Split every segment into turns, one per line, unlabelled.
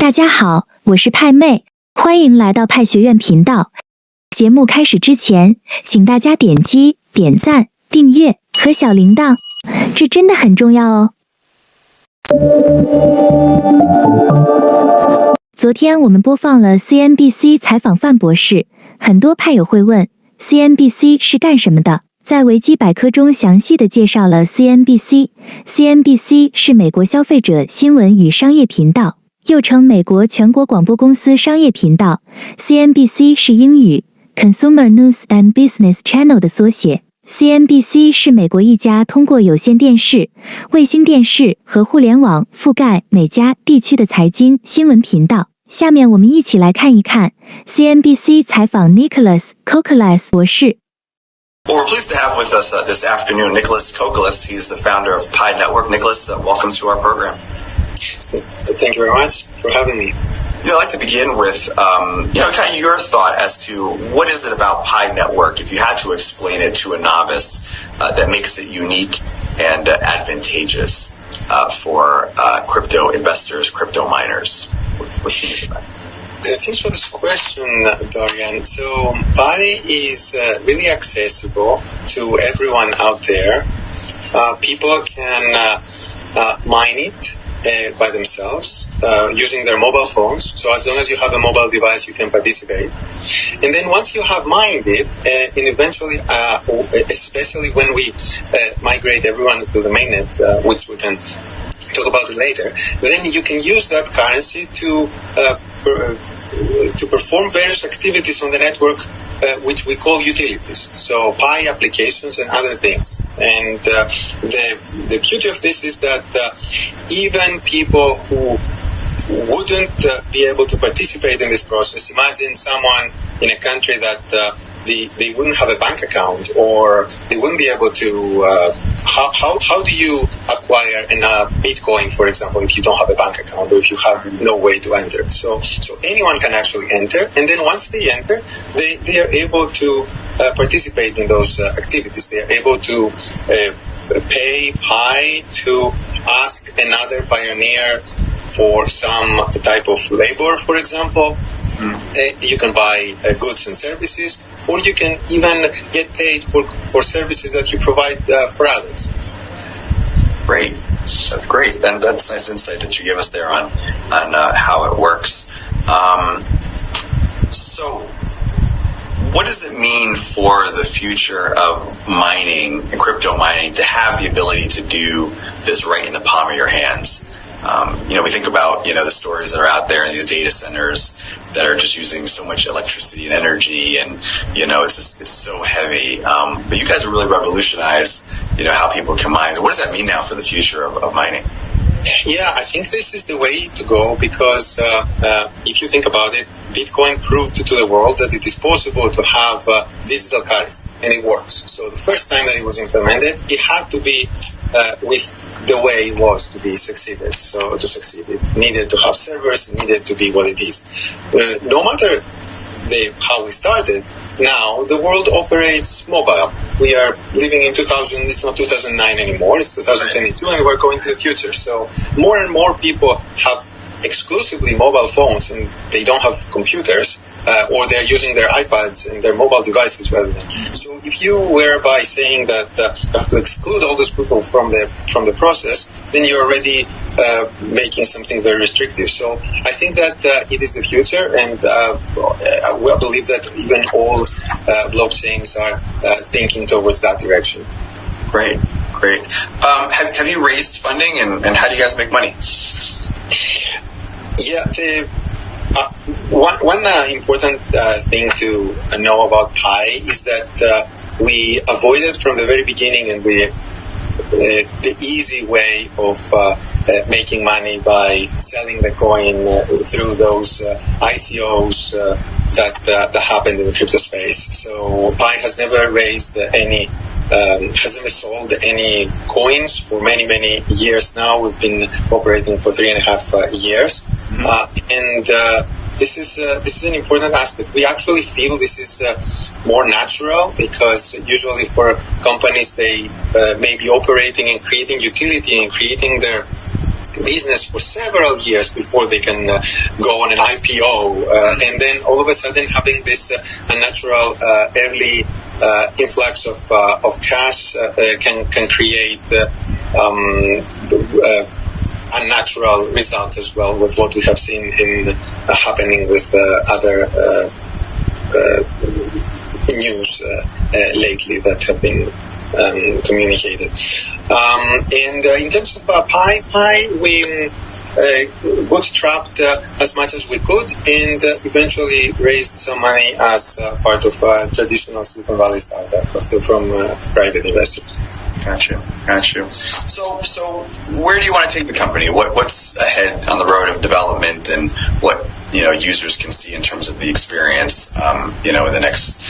大家好，我是派妹，欢迎来到派学院频道。节目开始之前，请大家点击点赞、订阅和小铃铛，这真的很重要哦。昨天我们播放了 CNBC 采访范博士，很多派友会问 CNBC 是干什么的，在维基百科中详细的介绍了 CNBC。CNBC 是美国消费者新闻与商业频道，又称美国全国广播公司商业频道。CNBC 是英语 Consumer News and Business Channel 的缩写。CNBC 是美国一家通过有线电视、卫星电视和互联网覆盖美加地区的财经新闻频道。下面我们一起来看一看 CNBC 采访尼古拉斯博士。
Well, we're pleased to have with us this afternoon Nicholas Kokolas. He's the founder of Pi Network. Nicholas, welcome to our program.
Thank you very much for having me.
I'd like to begin with, kind of your thought as to what is it about Pi Network, if you had to explain it to a novice, that makes it unique and advantageous for crypto investors, crypto miners. What do you think about it?
Thanks for this question, Dorian. So Pi is really accessible to everyone out there. People can mine it by themselves using their mobile phones. So as long as you have a mobile device, you can participate. And then once you have mined it, and eventually, especially when we migrate everyone to the mainnet, which we can talk about it later, then you can use that currency to perform various activities on the network, which we call utilities. So Pi applications and other things. And the beauty of this is that even people who wouldn't be able to participate in this process, imagine someone in a country that they wouldn't have a bank account, or they wouldn't be able to how do you acquire a Bitcoin, for example, if you don't have a bank account or if you have no way to enter? So anyone can actually enter, and then once they enter, they are able to participate in those activities. They are able to pay Pi to ask another pioneer for some type of labor, for example. You can buy goods and services, or you can even get paid for services that you provide for others.
Great. That's great. And that's nice insight that you give us there on how it works. So what does it mean for the future of mining and crypto mining to have the ability to do this right in the palm of your hands? We think about, the stories that are out there in these data centers that are just using so much electricity and energy, and, it's so heavy. But you guys have really revolutionized, how people can mine. So what does that mean now for the future of mining?
Yeah, I think this is the way to go, because if you think about it, Bitcoin proved to the world that it is possible to have digital currency, and it works. So the first time that it was implemented, it had to be with the way it was to be succeeded. So to succeed, it needed to have servers, it needed to be what it is. No matter how we started, now the world operates mobile. We are living in 2000, it's not 2009 anymore, it's 2022, and we're going to the future. So more and more people have exclusively mobile phones, and they don't have computers, or they're using their iPads and their mobile devices rather than. So if you were by saying that you have to exclude all those people from the process, then you're already making something very restrictive. So I think that it is the future, and I believe that even all blockchains are thinking towards that direction.
Great. Have you raised funding, and how do you guys make money?
Yeah, one important thing to know about Pi is that we avoided from the very beginning, and the easy way of making money by selling the coin through those ICOs that happened in the crypto space. So Pi has never raised has never sold any coins for many years now. We've been operating for 3.5 years. And this is an important aspect. We actually feel this is more natural, because usually for companies, they may be operating and creating utility and creating their business for several years before they can go on an IPO, and then all of a sudden having this unnatural early influx of cash can create unnatural results as well, with what we have seen in happening with other news lately that have been communicated. And in terms of Pi, we bootstrapped as much as we could, and eventually raised some money as part of a traditional Silicon Valley startup from private investors.
Gotcha. So where do you want to take the company? What's ahead on the road of development, and what users can see in terms of the experience, in the next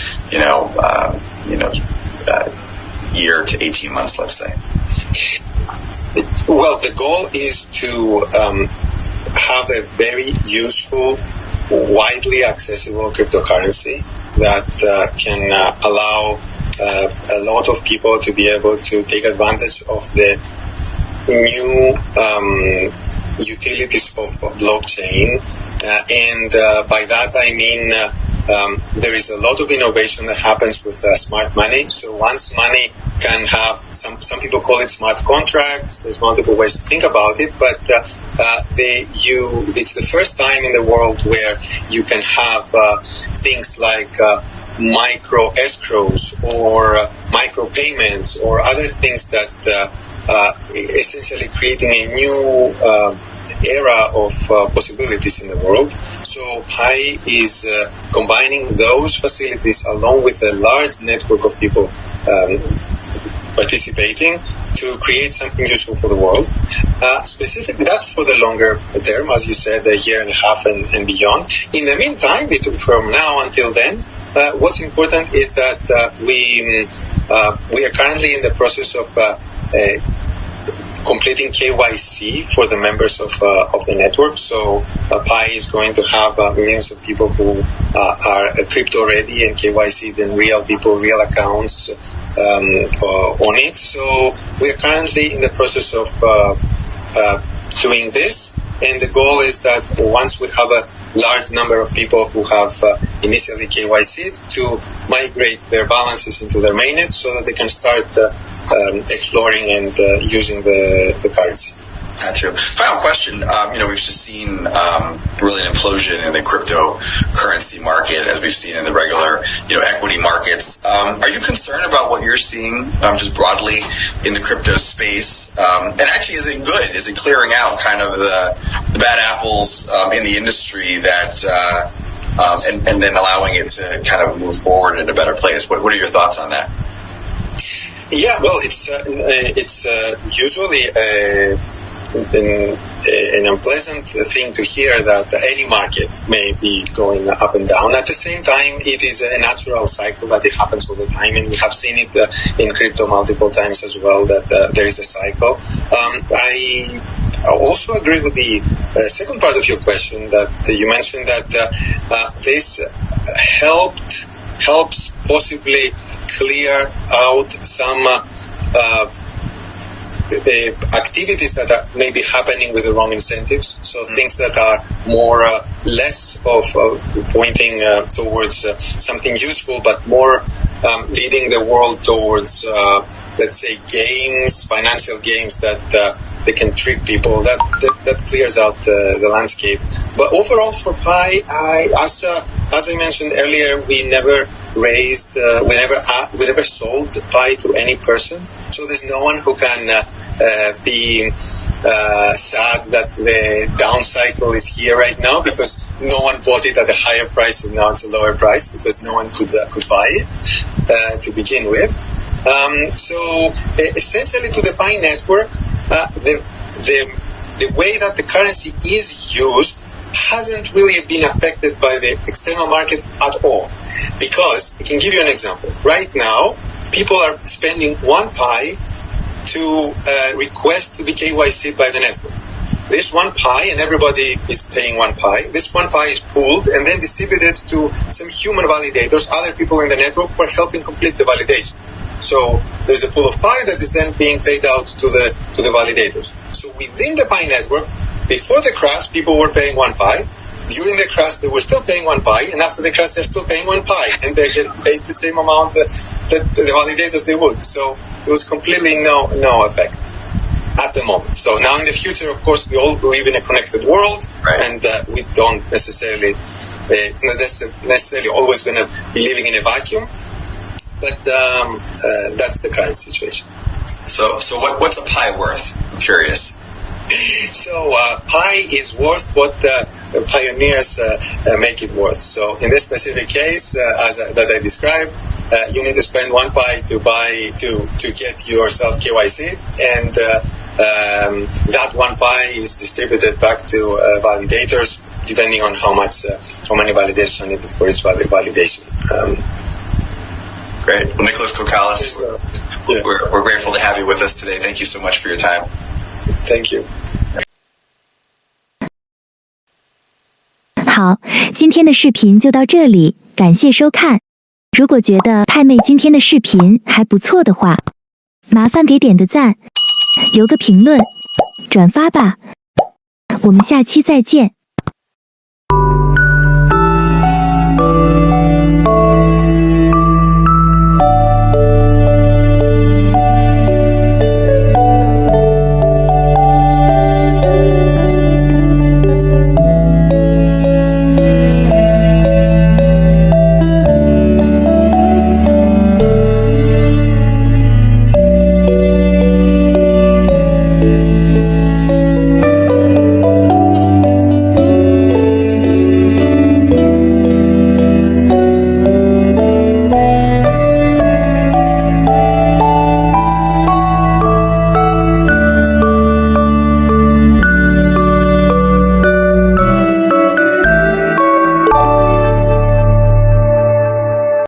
year to 18 months, let's say?
Well, the goal is to have a very useful, widely accessible cryptocurrency that can allow a lot of people to be able to take advantage of the new utilities of blockchain. And by that I mean there is a lot of innovation that happens with smart money. So once money can have, some people call it smart contracts. There's multiple ways to think about it, but it's the first time in the world where you can have things like micro escrows or micro payments or other things that essentially creating a new era of possibilities in the world. So Pi is combining those facilities along with a large network of people participating to create something useful for the world. Specifically, that's for the longer term, as you said, a year and a half and beyond. In the meantime, from now until then, what's important is that we are currently in the process of completing KYC for the members of the network. So Pi is going to have millions of people who are crypto ready and KYC, then real people, real accounts on it. So we are currently in the process of doing this, and the goal is that once we have a large number of people who have initially KYC'd, to migrate their balances into their mainnet so that they can start exploring and using the currency.
Gotcha. Final question. We've just seen really an implosion in the cryptocurrency market, as we've seen in the regular, equity markets. Are you concerned about what you're seeing just broadly in the crypto space? And actually, is it good? Is it clearing out kind of the bad apples in the industry that, and then allowing it to kind of move forward in a better place? What are your thoughts on that?
Yeah, well, it's usually an unpleasant thing to hear that any market may be going up and down. At the same time, it is a natural cycle that it happens all the time, and we have seen it in crypto multiple times as well, that there is a cycle. I also agree with the second part of your question, that you mentioned that this helps possibly clear out some activities that are maybe happening with the wrong incentives. So things that are more less of pointing towards something useful, but more leading the world towards, let's say, games, financial games that they can trick people. That clears out the landscape. But overall, for Pi, as I mentioned earlier, we never raised, we never sold Pi to any person. So there's no one who can be sad that the down cycle is here right now, because no one bought it at a higher price and now it's a lower price because no one could buy it to begin with. So essentially, to the Pi network, the way that the currency is used hasn't really been affected by the external market at all. Because, I can give you an example. Right now, people are spending 1 Pi to request to be KYC by the network. This 1 Pi, and everybody is paying 1 Pi, this 1 Pi is pooled and then distributed to some human validators, other people in the network who are helping complete the validation. So there's a pool of Pi that is then being paid out to the validators. So within the Pi network, before the crash, people were paying 1 Pi. During the crash, they were still paying 1 Pi, and after the crash, they're still paying 1 Pi, and they're getting paid the same amount that the validators they would. So there was completely no effect at the moment. So now in the future, of course, we all live in a connected world,
right.
And we don't necessarily, it's not necessarily always going to be living in a vacuum, but that's the current situation.
So what's a Pi worth? I'm curious.
So Pi is worth what the pioneers make it worth. So in this specific case, that I described, you need to spend 1 Pi to get yourself KYC, and that 1 Pi is distributed back to validators depending on how many validations are needed for each validation.
Great. Well, Nicholas Kokalis, we're grateful to have you with us today. Thank you so much for your time.
Thank you.
好，今天的视频就到这里，感谢收看。如果觉得派妹今天的视频还不错的话，麻烦给点个赞，留个评论，转发吧。我们下期再见。